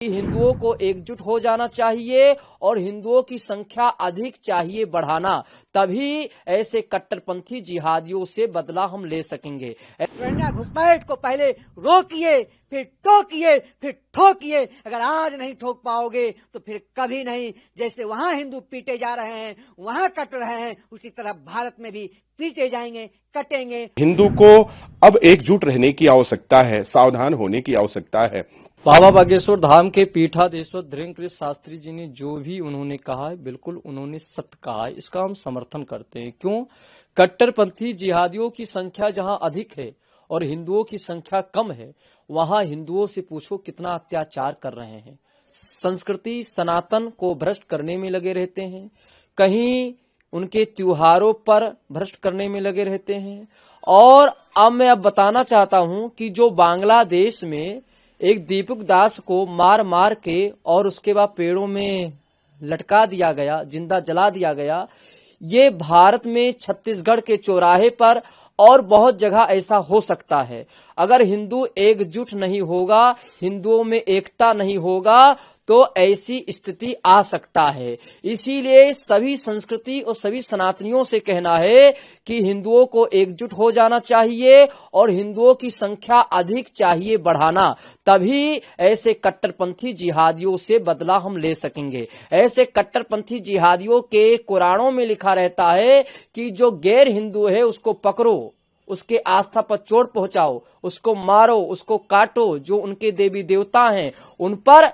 हिंदुओं को एकजुट हो जाना चाहिए और हिंदुओं की संख्या अधिक चाहिए बढ़ाना, तभी ऐसे कट्टरपंथी जिहादियों से बदला हम ले सकेंगे। घुसपैठ को पहले रोकिए, फिर टोकिए, फिर ठोकिए। अगर आज नहीं ठोक पाओगे तो फिर कभी नहीं। जैसे वहाँ हिंदू पीटे जा रहे हैं, वहाँ कट रहे हैं, उसी तरह भारत में भी पीटे जाएंगे, कटेंगे। हिंदू को अब एकजुट रहने की आवश्यकता है, सावधान होने की आवश्यकता है। बाबा बागेश्वर धाम के पीठाधीश्वर धीरेन्द्र शास्त्री जी ने जो भी उन्होंने कहा है, बिल्कुल उन्होंने सत्य कहा है। इसका हम समर्थन करते हैं। क्यों? कट्टरपंथी जिहादियों की संख्या जहां अधिक है और हिंदुओं की संख्या कम है, वहां हिंदुओं से पूछो कितना अत्याचार कर रहे हैं। संस्कृति सनातन को भ्रष्ट करने में लगे रहते हैं, कहीं उनके त्योहारों पर भ्रष्ट करने में लगे रहते हैं। और अब मैं बताना चाहता हूं कि जो बांग्लादेश में एक दीपक दास को मार मार के और उसके बाद पेड़ों में लटका दिया गया, जिंदा जला दिया गया, ये भारत में छत्तीसगढ़ के चौराहे पर और बहुत जगह ऐसा हो सकता है। अगर हिंदू एकजुट नहीं होगा, हिंदुओं में एकता नहीं होगा, तो ऐसी स्थिति आ सकता है। इसीलिए सभी संस्कृति और सभी सनातनियों से कहना है कि हिंदुओं को एकजुट हो जाना चाहिए और हिंदुओं की संख्या अधिक चाहिए बढ़ाना, तभी ऐसे कट्टरपंथी जिहादियों से बदला हम ले सकेंगे। ऐसे कट्टरपंथी जिहादियों के कुरानों में लिखा रहता है कि जो गैर हिंदू है उसको पकड़ो, उसके आस्था पर चोट पहुंचाओ, उसको मारो, उसको काटो। जो उनके देवी देवता हैं उन पर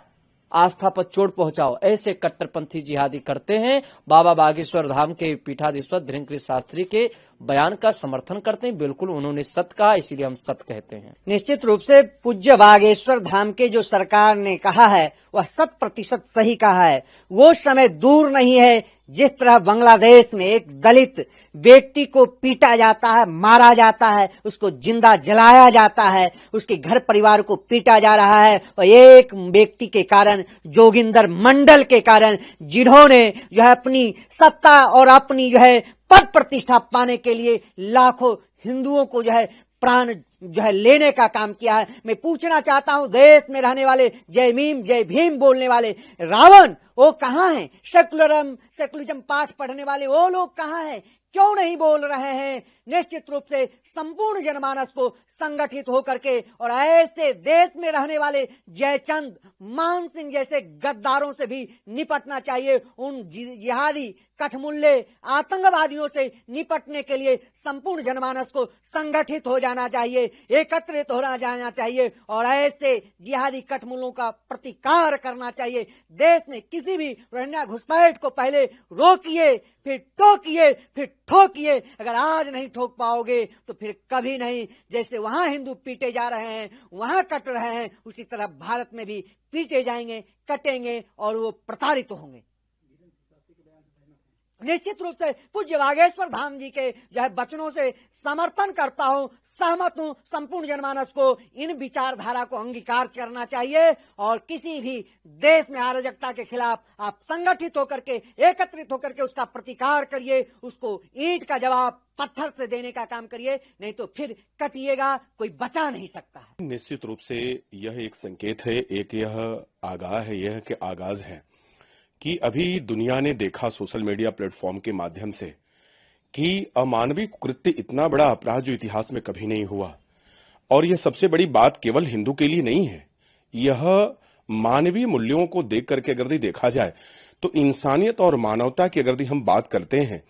आस्था पर चोट पहुंचाओ। ऐसे कट्टरपंथी जिहादी करते हैं। बाबा बागेश्वर धाम के पीठाधीश्वर धीरेन्द्र शास्त्री के बयान का समर्थन करते हैं। बिल्कुल उन्होंने सत्य कहा, इसीलिए हम सत्य कहते हैं। निश्चित रूप से पूज्य बागेश्वर धाम के जो सरकार ने कहा है वह 100% सही कहा है। वो समय दूर नहीं है जिस तरह बांग्लादेश में एक दलित व्यक्ति को पीटा जाता है, मारा जाता है, उसको जिंदा जलाया जाता है, उसके घर परिवार को पीटा जा रहा है। और एक व्यक्ति के कारण, जोगिंदर मंडल के कारण, जिन्होंने जो है अपनी सत्ता और अपनी जो है पद प्रतिष्ठा पाने के लिए लाखों हिंदुओं को जो है प्राण जो है लेने का काम किया है। मैं पूछना चाहता हूं, देश में रहने वाले जय भीम बोलने वाले रावण वो कहाँ हैं? सेकुलरिज्म पाठ पढ़ने वाले वो लोग कहाँ हैं? क्यों नहीं बोल रहे हैं? निश्चित रूप से संपूर्ण जनमानस को संगठित होकर के और ऐसे देश में रहने वाले जयचंद मान सिंह जैसे गद्दारों से भी निपटना चाहिए। उन जिहादी कठमुल्ले आतंकवादियों से निपटने के लिए संपूर्ण जनमानस को संगठित हो जाना चाहिए, एकत्रित हो जाना चाहिए और ऐसे जिहादी कठमुल्लों का प्रतिकार करना चाहिए। देश में किसी भी रोहिंग्या घुसपैठ को पहले रोकिए, फिर टोकिए, फिर ठोकिए। अगर आज नहीं ठोक पाओगे तो फिर कभी नहीं। जैसे वहाँ हिंदू पीटे जा रहे हैं, वहाँ कट रहे हैं, उसी तरह भारत में भी पीटे जाएंगे, कटेंगे और वो प्रताड़ित होंगे। निश्चित रूप से पूज्य बागेश्वर धाम जी के जो है वचनों से समर्थन करता हूं, सहमत हूं। संपूर्ण जनमानस को इन विचारधारा को अंगीकार करना चाहिए और किसी भी देश में अराजकता के खिलाफ आप संगठित होकर के, एकत्रित होकर के उसका प्रतिकार करिए, उसको ईंट का जवाब पत्थर से देने का काम करिए, नहीं तो फिर कटिएगा, कोई बचा नहीं सकता है। निश्चित रूप से यह एक संकेत है, एक यह आगाह है, यह कि आगाज है कि अभी दुनिया ने देखा सोशल मीडिया प्लेटफॉर्म के माध्यम से कि अमानवीय कृत्य, इतना बड़ा अपराध जो इतिहास में कभी नहीं हुआ। और यह सबसे बड़ी बात केवल हिंदू के लिए नहीं है, यह मानवीय मूल्यों को देख करके अगर देखा जाए तो इंसानियत और मानवता की अगर हम बात करते हैं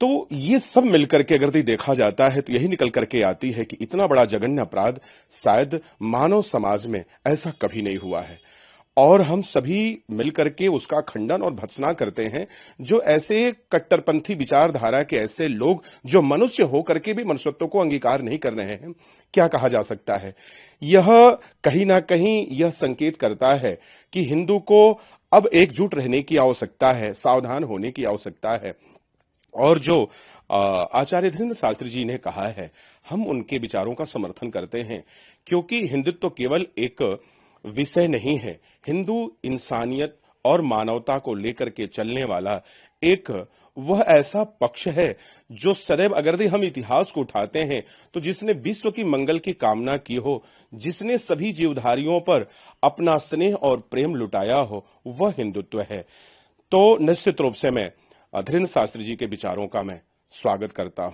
तो ये सब मिलकर के अगर देखा जाता है तो यही निकल करके आती है कि इतना बड़ा जघन्य अपराध शायद मानव समाज में ऐसा कभी नहीं हुआ है। और हम सभी मिलकर के उसका खंडन और भर्त्सना करते हैं, जो ऐसे कट्टरपंथी विचारधारा के ऐसे लोग जो मनुष्य होकर के भी मनुष्यत्व को अंगीकार नहीं कर रहे हैं। क्या कहा जा सकता है? यह कहीं ना कहीं यह संकेत करता है कि हिंदू को अब एकजुट रहने की आवश्यकता है, सावधान होने की आवश्यकता है। और जो आचार्य धीरेन्द्र शास्त्री जी ने कहा है, हम उनके विचारों का समर्थन करते हैं, क्योंकि हिंदुत्व केवल एक विषय नहीं है। हिंदू इंसानियत और मानवता को लेकर के चलने वाला एक वह ऐसा पक्ष है जो सदैव, अगर हम इतिहास को उठाते हैं तो जिसने विश्व की मंगल की कामना की हो, जिसने सभी जीवधारियों पर अपना स्नेह और प्रेम लुटाया हो, वह हिंदुत्व है। तो निश्चित रूप से मैं धीरेन्द्र शास्त्री जी के विचारों का मैं स्वागत करता हूं।